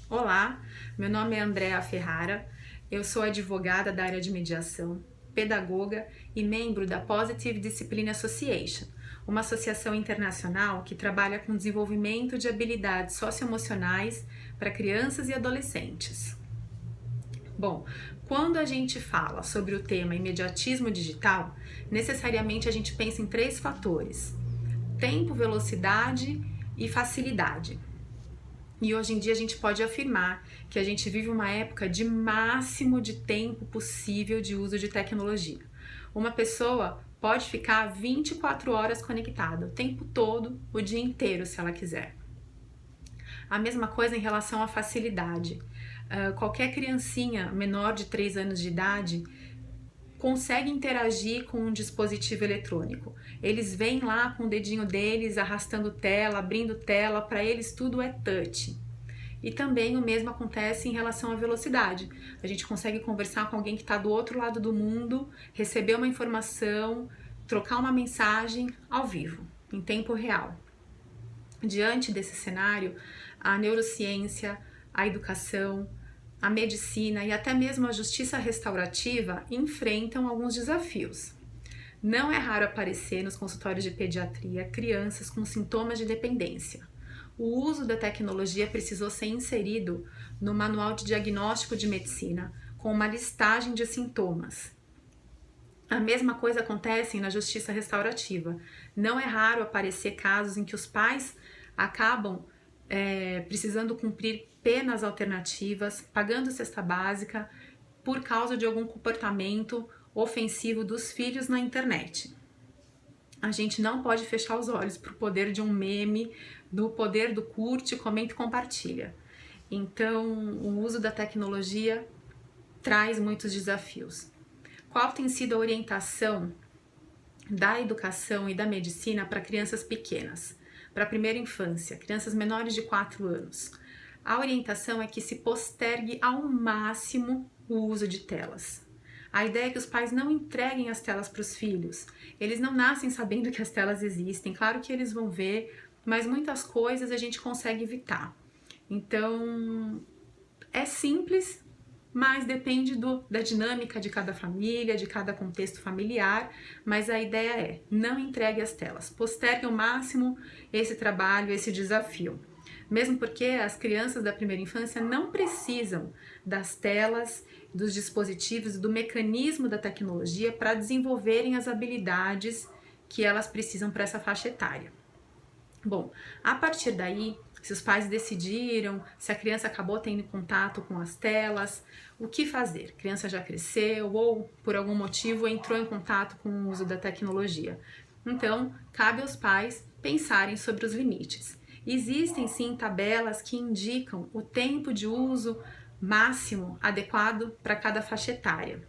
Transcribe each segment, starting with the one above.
Olá, meu nome é Andrea Ferrara, eu sou advogada da área de mediação, pedagoga e membro da Positive Discipline Association, uma associação internacional que trabalha com desenvolvimento de habilidades socioemocionais para crianças e adolescentes. Bom, quando a gente fala sobre o tema imediatismo digital, necessariamente a gente pensa em três fatores: tempo, velocidade e facilidade. E hoje em dia a gente pode afirmar que a gente vive uma época de máximo de tempo possível de uso de tecnologia. Uma pessoa pode ficar 24 horas conectada, o tempo todo, o dia inteiro, se ela quiser. A mesma coisa em relação à facilidade. Qualquer criancinha menor de 3 anos de idade consegue interagir com um dispositivo eletrônico. Eles vêm lá com o dedinho deles arrastando tela, abrindo tela, para eles tudo é touch. E também o mesmo acontece em relação à velocidade. A gente consegue conversar com alguém que está do outro lado do mundo, receber uma informação, trocar uma mensagem ao vivo, em tempo real. Diante desse cenário, a neurociência, a educação, a medicina e até mesmo a justiça restaurativa enfrentam alguns desafios. Não é raro aparecer nos consultórios de pediatria crianças com sintomas de dependência. O uso da tecnologia precisou ser inserido no manual de diagnóstico de medicina, com uma listagem de sintomas. A mesma coisa acontece na justiça restaurativa. Não é raro aparecer casos em que os pais acabam precisando cumprir penas alternativas, pagando cesta básica por causa de algum comportamento ofensivo dos filhos na internet. A gente não pode fechar os olhos para o poder de um meme, do poder do curte, comenta e compartilha. Então, o uso da tecnologia traz muitos desafios. Qual tem sido a orientação da educação e da medicina para crianças pequenas? Para a primeira infância, crianças menores de 4 anos. A orientação é que se postergue ao máximo o uso de telas. A ideia é que os pais não entreguem as telas para os filhos. Eles não nascem sabendo que as telas existem. Claro que eles vão ver, mas muitas coisas a gente consegue evitar. Então, é simples, mas depende da dinâmica de cada família, de cada contexto familiar, mas a ideia é, não entregue as telas, postergue ao máximo esse trabalho, esse desafio. Mesmo porque as crianças da primeira infância não precisam das telas, dos dispositivos, do mecanismo da tecnologia para desenvolverem as habilidades que elas precisam para essa faixa etária. Bom, a partir daí, se os pais decidiram, se a criança acabou tendo contato com as telas, o que fazer? A criança já cresceu ou, por algum motivo, entrou em contato com o uso da tecnologia. Então, cabe aos pais pensarem sobre os limites. Existem sim tabelas que indicam o tempo de uso máximo adequado para cada faixa etária.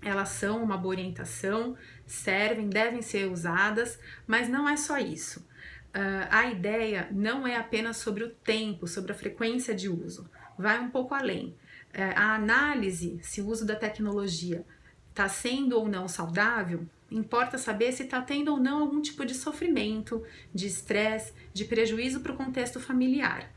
Elas são uma boa orientação, servem, devem ser usadas, mas não é só isso. A ideia não é apenas sobre o tempo, sobre a frequência de uso, vai um pouco além. A análise se o uso da tecnologia está sendo ou não saudável, importa saber se está tendo ou não algum tipo de sofrimento, de estresse, de prejuízo para o contexto familiar.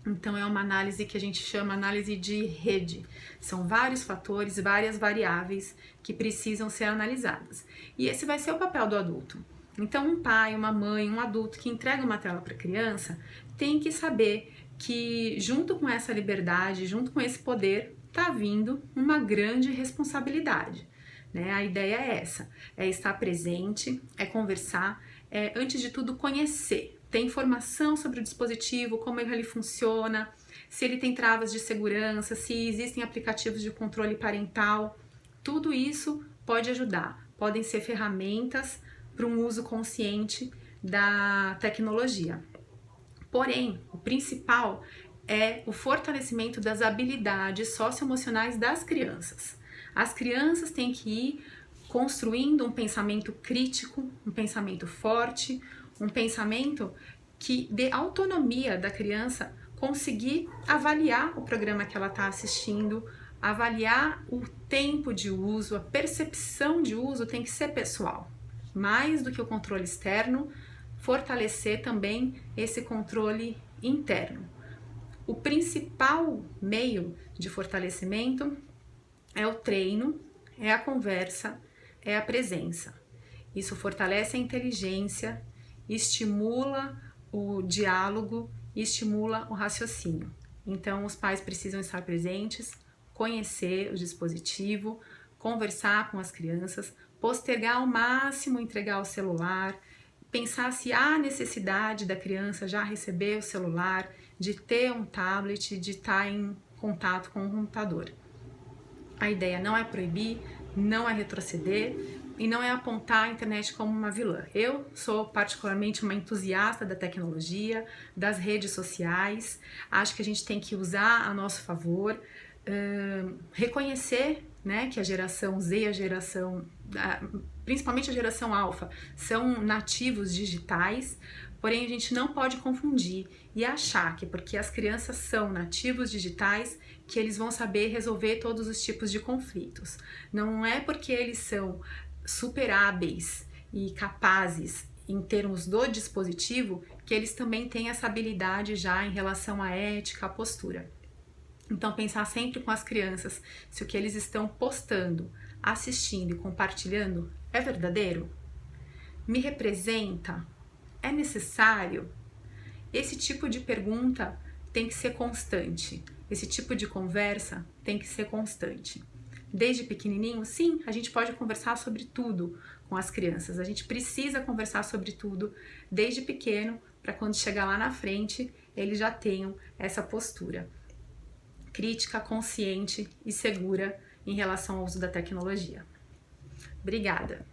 Então é uma análise que a gente chama análise de rede. São vários fatores, várias variáveis que precisam ser analisadas. E esse vai ser o papel do adulto. Então um pai, uma mãe, um adulto que entrega uma tela para a criança tem que saber que junto com essa liberdade, junto com esse poder, está vindo uma grande responsabilidade. Né? A ideia é essa, é estar presente, é conversar, é antes de tudo conhecer, ter informação sobre o dispositivo, como ele funciona, se ele tem travas de segurança, se existem aplicativos de controle parental, tudo isso pode ajudar, podem ser ferramentas para um uso consciente da tecnologia. Porém, o principal é o fortalecimento das habilidades socioemocionais das crianças. As crianças têm que ir construindo um pensamento crítico, um pensamento forte, um pensamento que dê autonomia da criança conseguir avaliar o programa que ela está assistindo, avaliar o tempo de uso, a percepção de uso tem que ser pessoal. Mais do que o controle externo, fortalecer também esse controle interno. O principal meio de fortalecimento é o treino, é a conversa, é a presença. Isso fortalece a inteligência, estimula o diálogo e estimula o raciocínio. Então, os pais precisam estar presentes, conhecer o dispositivo, conversar com as crianças, postergar ao máximo entregar o celular, pensar se há necessidade da criança já receber o celular, de ter um tablet, de estar em contato com o computador. A ideia não é proibir, não é retroceder e não é apontar a internet como uma vilã. Eu sou particularmente uma entusiasta da tecnologia, das redes sociais, acho que a gente tem que usar a nosso favor, reconhecer, né, que a geração Z e a geração, principalmente a geração alfa, são nativos digitais, porém a gente não pode confundir e achar que porque as crianças são nativos digitais que eles vão saber resolver todos os tipos de conflitos. Não é porque eles são super hábeis e capazes em termos do dispositivo que eles também têm essa habilidade já em relação à ética, à postura. Então, pensar sempre com as crianças se o que eles estão postando, assistindo e compartilhando é verdadeiro? Me representa? É necessário? Esse tipo de pergunta tem que ser constante. Esse tipo de conversa tem que ser constante. Desde pequenininho, sim, a gente pode conversar sobre tudo com as crianças. A gente precisa conversar sobre tudo desde pequeno para quando chegar lá na frente, eles já tenham essa postura crítica, consciente e segura em relação ao uso da tecnologia. Obrigada!